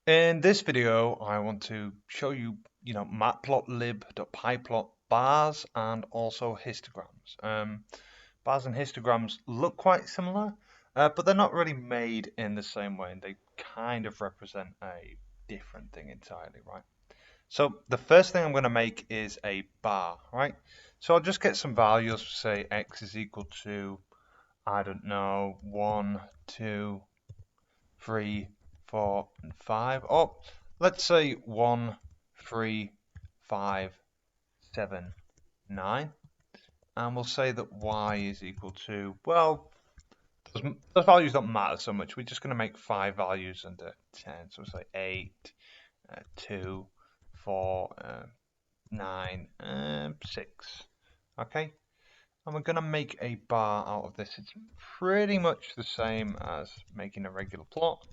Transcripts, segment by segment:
In this video, I want to show you, matplotlib.pyplot bars and also histograms. Bars and histograms look quite similar, but they're not really made in the same way, and they kind of represent a different thing entirely, right? So the first thing I'm going to make is a bar, right? So I'll just get some values, say x is equal to, I don't know, 1, 2, 3, 4, and 5. Oh, let's say 1, 3, 5, 7, 9. And we'll say that y is equal to, well, those values don't matter so much. We're just going to make 5 values under 10. So we'll say 8, 2, 4, 9, 6. Okay? And we're going to make a bar out of this. It's pretty much the same as making a regular plot,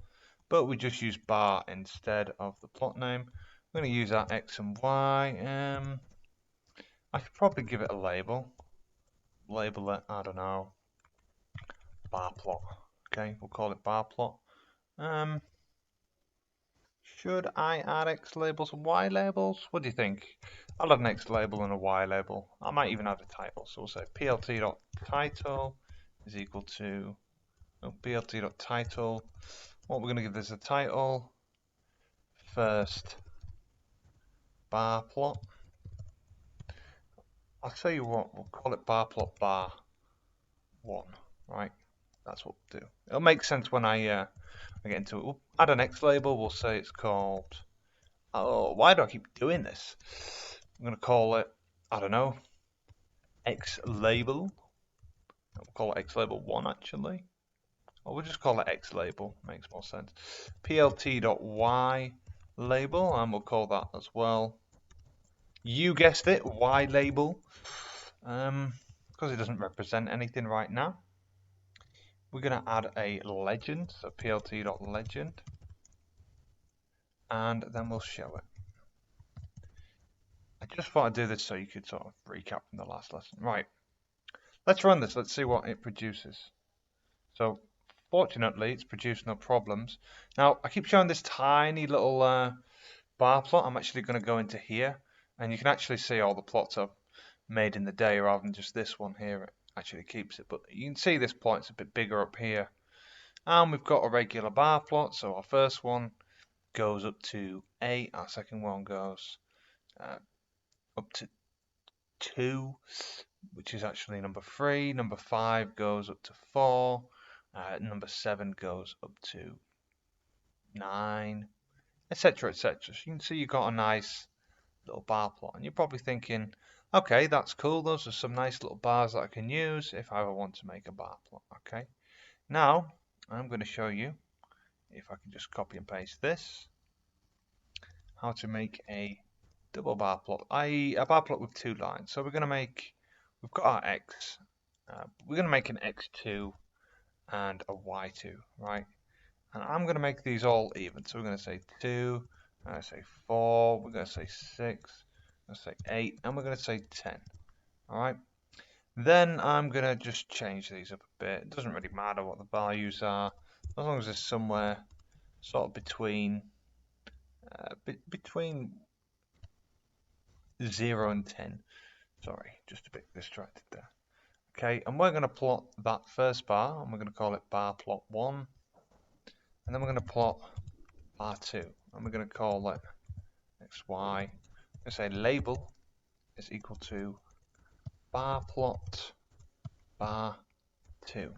but we just use bar instead of the plot name. We're going to use our x and y. I could probably give it a label. Label it, I don't know, bar plot. Okay, we'll call it bar plot. Should I add x labels and y labels? What do you think? I'll add an x label and a y label. I might even add a title. So we'll say plt.title is equal to plt.title. What we're going to give this a title. First bar plot. I'll tell you what, we'll call it bar plot bar 1, right? That's what we'll do. It'll make sense when I get into it. We'll add an X label, we'll say it's called, oh, why do I keep doing this? I'm going to call it, I don't know, X label. We'll call it X label 1 actually. Or we'll just call it X label, makes more sense. plt.y label, and we'll call that as well. You guessed it, Y label, because it doesn't represent anything right now. We're going to add a legend, so plt.legend, and then we'll show it. I just thought I'd do this so you could sort of recap from the last lesson. Right, let's run this, let's see what it produces. So, fortunately, it's produced no problems. Now, I keep showing this tiny little bar plot. I'm actually going to go into here, and you can actually see all the plots I've made in the day rather than just this one here. It actually keeps it, but you can see this plot, it's a bit bigger up here. And we've got a regular bar plot, so our first one goes up to 8, our second one goes up to 2, which is actually number 3, number 5 goes up to 4, number 7 goes up to 9, etc, etc. So you can see you've got a nice little bar plot, and you're probably thinking, okay, that's cool, those are some nice little bars that I can use if I ever want to make a bar plot. Okay, now I'm going to show you, if I can just copy and paste this, how to make a double bar plot, i.e. a bar plot with 2 lines. So we've got our x, we're going to make an x2 and a y2, right? And I'm going to make these all even. So we're going to say 2, I'm going to say 4, we're going to say 6, we're going to say 8, and we're going to say 10. Alright. Then I'm going to just change these up a bit. It doesn't really matter what the values are, as long as it's somewhere sort of between 0 and 10. Sorry, just a bit distracted there. Okay, and we're going to plot that first bar, and we're going to call it bar plot 1. And then we're going to plot bar 2, and we're going to call it xy. I'm going to say label is equal to bar plot bar 2.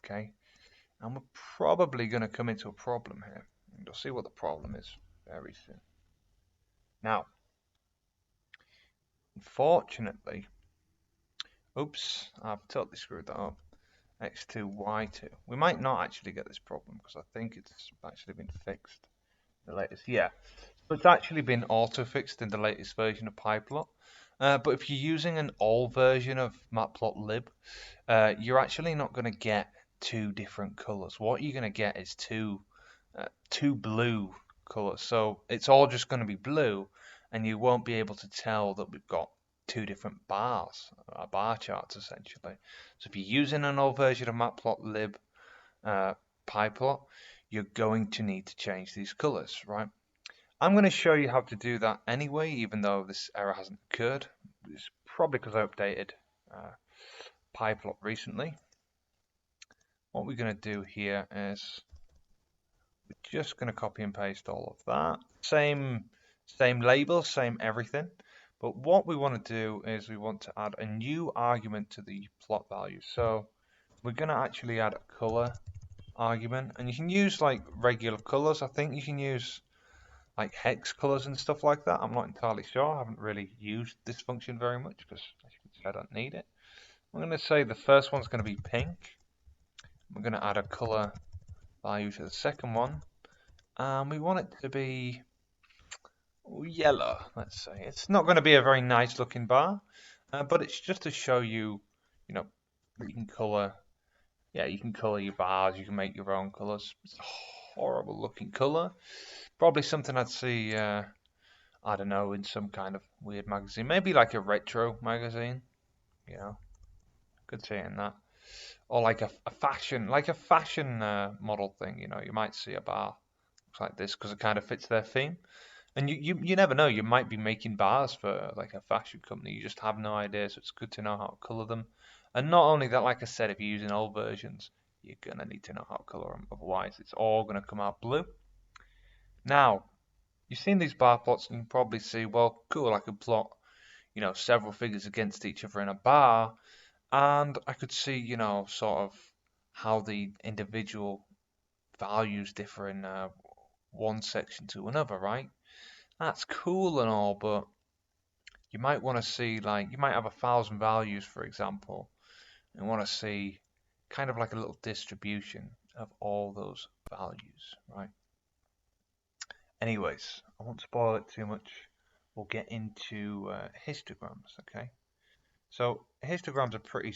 Okay, and we're probably going to come into a problem here. And you'll see what the problem is very soon. Now, unfortunately, oops, I've totally screwed that up. x2, y2. We might not actually get this problem because I think it's actually been fixed in the latest. Yeah, so it's actually been auto-fixed in the latest version of Pyplot. But if you're using an old version of Matplotlib, you're actually not going to get 2 different colors. What you're going to get is two blue colors. So it's all just going to be blue, and you won't be able to tell that we've got 2 different bars, bar charts essentially. So if you're using an old version of Matplotlib Pyplot, you're going to need to change these colors, right? I'm going to show you how to do that anyway, even though this error hasn't occurred. It's probably because I updated Pyplot recently. What we're going to do here is we're just going to copy and paste all of that. Same label, same everything. But what we want to do is we want to add a new argument to the plot value. So we're going to actually add a color argument, and you can use like regular colors. I think you can use like hex colors and stuff like that. I'm not entirely sure. I haven't really used this function very much because, as you can see, I don't need it. I'm going to say the first one's going to be pink. We're going to add a color value to the second one, and we want it to be yellow, let's say. It's not going to be a very nice looking bar, but it's just to show you, you know, you can color. Yeah, you can color your bars. You can make your own colors. It's a horrible looking color. Probably something I'd see, I don't know, in some kind of weird magazine. Maybe like a retro magazine. You know, could see it in that. Or like a fashion, model thing. You know, you might see a bar looks like this because it kind of fits their theme. And you never know, you might be making bars for like a fashion company, you just have no idea, so it's good to know how to color them. And not only that, like I said, if you're using old versions, you're gonna need to know how to color them, otherwise it's all gonna come out blue. Now, you've seen these bar plots and you can probably see, well, cool, I could plot, you know, several figures against each other in a bar, and I could see, you know, sort of how the individual values differ in one section to another, right? That's cool and all, but you might want to see, like, you might have 1,000 values, for example, and want to see kind of like a little distribution of all those values, right? Anyways, I won't spoil it too much. We'll get into histograms, okay? So histograms are pretty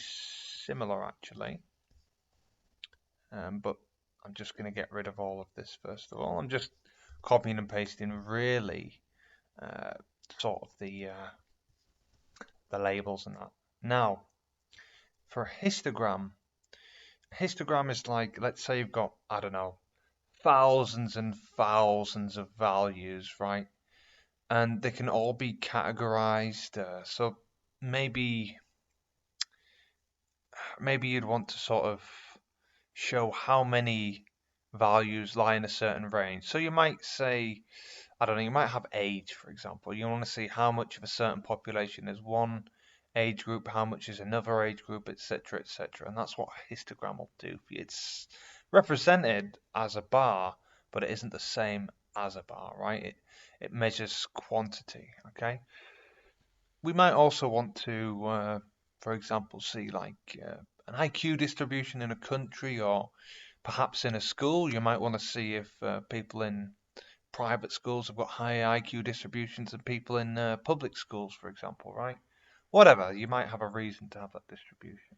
similar, actually, but I'm just going to get rid of all of this first of all. I'm just copying and pasting really sort of the labels and that. Now, for a histogram is like, let's say you've got, I don't know, thousands and thousands of values, right? And they can all be categorized. So maybe you'd want to sort of show how many values lie in a certain range. So you might say, I don't know, you might have age, for example. You want to see how much of a certain population is one age group, how much is another age group, etc., etc. And that's what a histogram will do for you. It's represented as a bar, but it isn't the same as a bar, right? It measures quantity, okay? We might also want to, for example, see like an IQ distribution in a country or perhaps in a school. You might want to see if people in private schools have got higher IQ distributions than people in public schools, for example, right? Whatever, you might have a reason to have that distribution.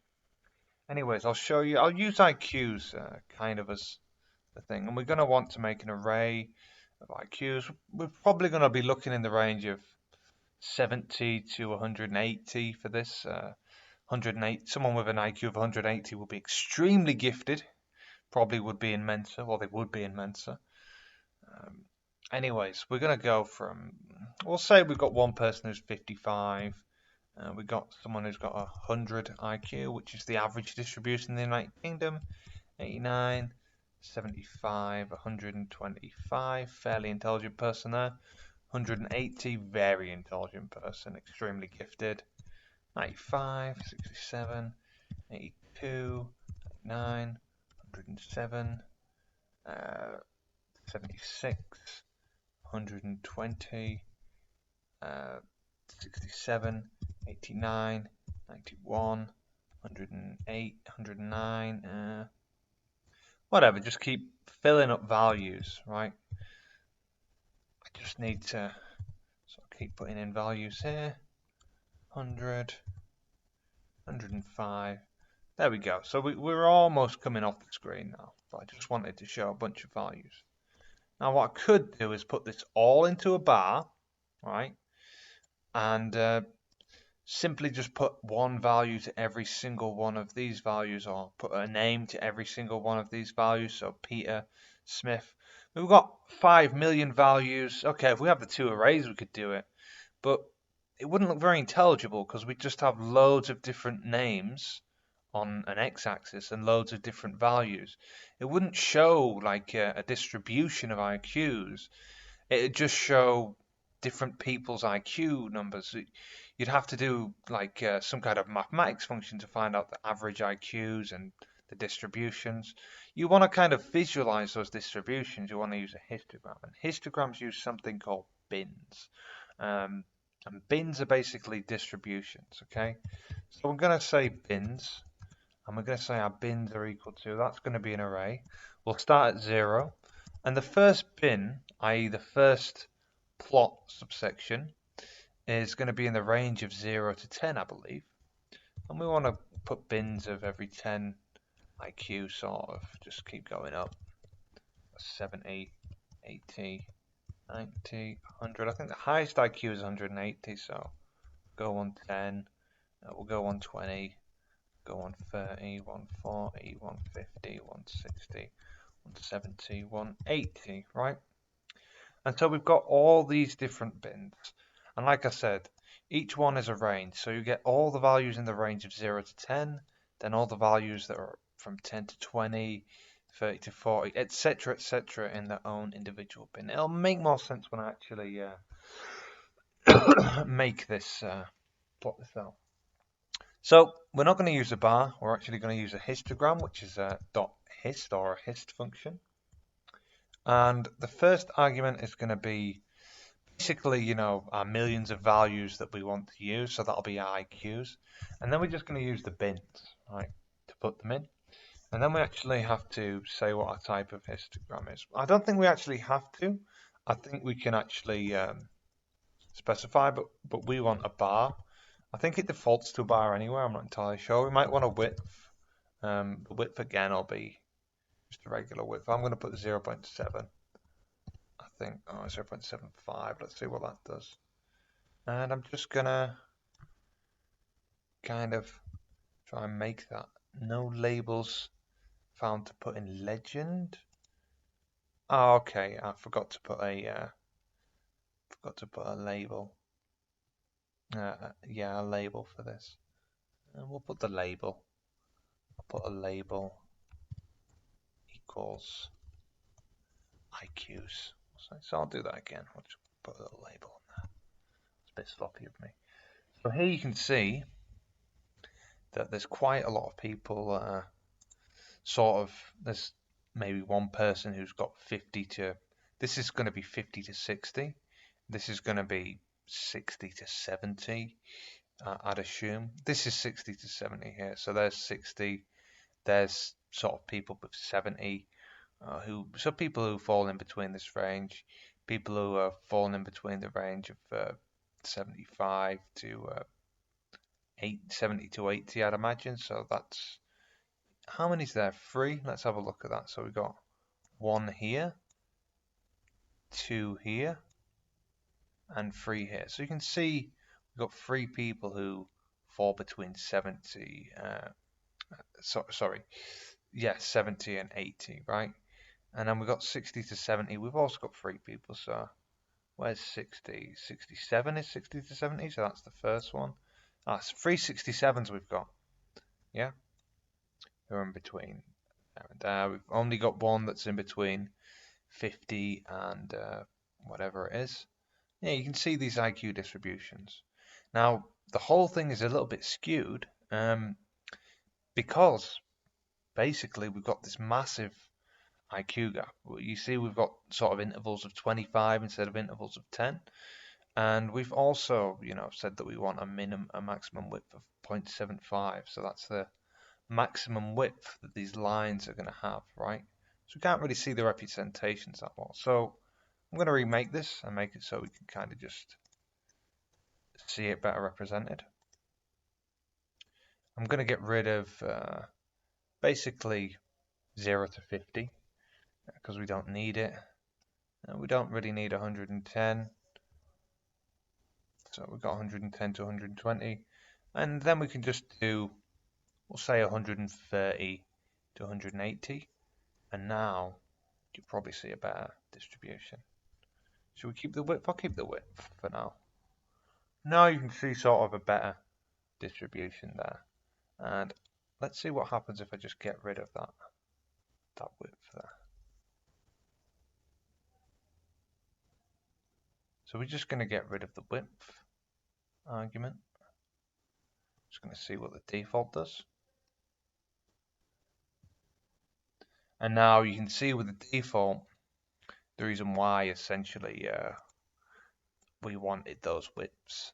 Anyways, I'll show you. I'll use IQs kind of as the thing, and we're going to want to make an array of IQs. We're probably going to be looking in the range of 70 to 180 for this. 108. Someone with an IQ of 180 will be extremely gifted. Probably would be in Mensa, or they would be in Mensa. Anyways, we're going to go from, we'll say we've got one person who's 55. We've got someone who's got 100 IQ, which is the average distribution in the United Kingdom. 89, 75, 125, fairly intelligent person there. 180, very intelligent person, extremely gifted. 95, 67, 82, 89, 107, 76, 120, 67, 89, 91, 108, 109, whatever, just keep filling up values, right? I just need to sort of keep putting in values here. 100, 105. There we go. So we're almost coming off the screen now, but I just wanted to show a bunch of values. Now what I could do is put this all into a bar, right? And simply just put one value to every single one of these values, or put a name to every single one of these values. So Peter Smith. We've got 5 million values. Okay, if we have the two arrays, we could do it. But it wouldn't look very intelligible because we just have loads of different names on an x-axis and loads of different values. It wouldn't show like a distribution of IQs. It'd just show different people's IQ numbers. You'd have to do like some kind of mathematics function to find out the average IQs and the distributions. You want to kind of visualize those distributions. You want to use a histogram, and histograms use something called bins. And bins are basically distributions, okay? So we're going to say bins, and we're going to say our bins are equal to, that's going to be an array. We'll start at 0, and the first bin, i.e. the first plot subsection, is going to be in the range of 0 to 10, I believe. And we want to put bins of every 10 IQ, sort of, just keep going up. 70, 80, 90, 100. I think the highest IQ is 180, so go 110, we'll go 120, go 130, 140, 150, 160, 170, 180, right? And so we've got all these different bins. And like I said, each one is a range. So you get all the values in the range of 0 to 10, then all the values that are from 10 to 20, 30 to 40, etc., in their own individual bin. It'll make more sense when I actually make this, plot this out. So we're not going to use a bar. We're actually going to use a histogram, which is a .hist or a hist function. And the first argument is going to be basically, you know, our millions of values that we want to use. So that'll be our IQs. And then we're just going to use the bins, right, to put them in. And then we actually have to say what our type of histogram is. I don't think we actually have to. I think we can actually specify, but we want a bar. I think it defaults to a bar anyway. I'm not entirely sure. We might want a width. The width again will be just a regular width. I'm going to put 0.7. I think 0.75. Let's see what that does. And I'm just going to kind of try and make that. No labels found to put in legend. Oh, okay. I forgot to put a label. Yeah, a label for this. And we'll put the label. I'll put a label equals IQs. So I'll do that again. I'll just put a little label on there. It's a bit sloppy of me. So here you can see that there's quite a lot of people. There's maybe one person who's got 50 to. This is going to be 50 to 60. This is going to be 60 to 70. I'd assume this is 60 to 70 here. So there's 60. There's sort of people with 70. So people who fall in between this range, people who are falling in between the range of 75 to 70 to 80, I'd imagine. So that's, how many is there? 3. Let's have a look at that. So we've got 1 here, 2 here, and 3 here. So you can see we've got 3 people who fall between 70. 70 and 80, right? And then we've got 60 to 70. We've also got 3 people. So where's 60? 67 is 60 to 70. So that's the first one. It's 3 67s we've got. Yeah. Who are in between there and there. We've only got one that's in between 50 and whatever it is. Yeah, you can see these IQ distributions. Now, the whole thing is a little bit skewed because basically we've got this massive IQ gap. You see we've got sort of intervals of 25 instead of intervals of 10. And we've also, you know, said that we want a maximum width of 0.75. So that's the maximum width that these lines are going to have, right? So we can't really see the representations that well. So I'm going to remake this and make it so we can kind of just see it better represented. I'm going to get rid of basically 0 to 50 because we don't need it. We don't really need 110. So we've got 110 to 120. And then we can just do, we'll say 130 to 180. And now you'll probably see a better distribution. Should we keep the width? I'll keep the width for now. Now you can see sort of a better distribution there. And let's see what happens if I just get rid of that width there. So we're just going to get rid of the width argument. Just going to see what the default does. And now you can see with the default, the reason why essentially we wanted those widths.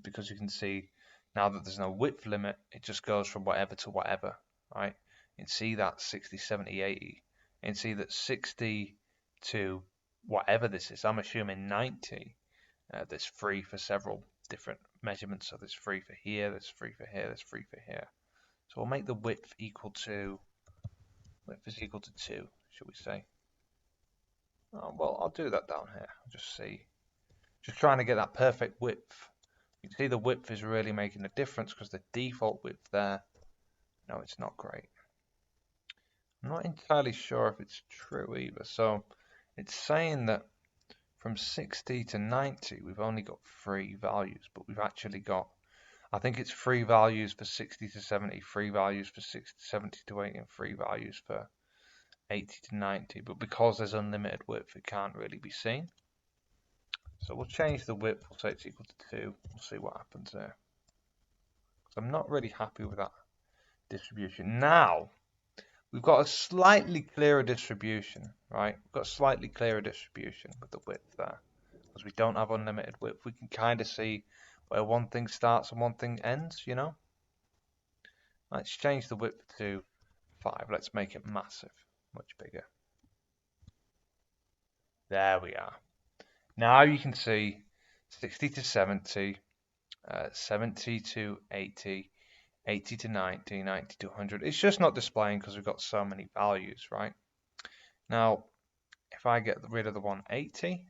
Because you can see now that there's no width limit, it just goes from whatever to whatever, right? You can see that 60, 70, 80. You can see that 60 to whatever this is, I'm assuming 90, there's free for several different measurements. So there's free for here, there's free for here, there's free for here. So we'll make the width equal to, width is equal to 2, should we say? Oh, well, I'll do that down here. I'll just see. Just trying to get that perfect width. You can see the width is really making a difference because the default width there, no, it's not great. I'm not entirely sure if it's true either. So it's saying that from 60 to 90, we've only got 3 values, but we've actually got, I think it's 3 values for 60 to 70, 3 values for 70 to 80, and 3 values for 80 to 90. But because there's unlimited width, it can't really be seen. So we'll change the width, we'll say it's equal to 2, we'll see what happens there. So I'm not really happy with that distribution. Now, we've got a slightly clearer distribution, right? We've got a slightly clearer distribution with the width there. Because we don't have unlimited width, we can kind of see where one thing starts and one thing ends, you know? Let's change the width to 5, let's make it massive, much bigger. There we are. Now you can see 60 to 70, 70 to 80, 80 to 90, 90 to 100. It's just not displaying because we've got so many values, right? Now, if I get rid of the 180,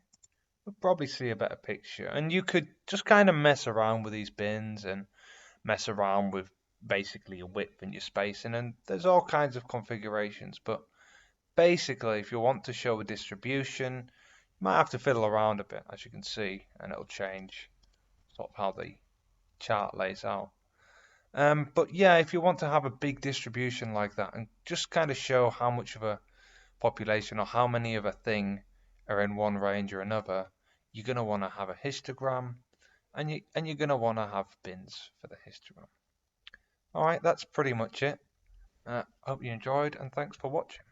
we'll probably see a better picture. And you could just kind of mess around with these bins and mess around with basically your width and your spacing. And there's all kinds of configurations. But basically, if you want to show a distribution, you might have to fiddle around a bit, as you can see, and it'll change sort of how the chart lays out. But yeah, if you want to have a big distribution like that and just kind of show how much of a population or how many of a thing are in one range or another, you're going to want to have a histogram, and you're going to want to have bins for the histogram. Alright, that's pretty much it. Hope you enjoyed, and thanks for watching.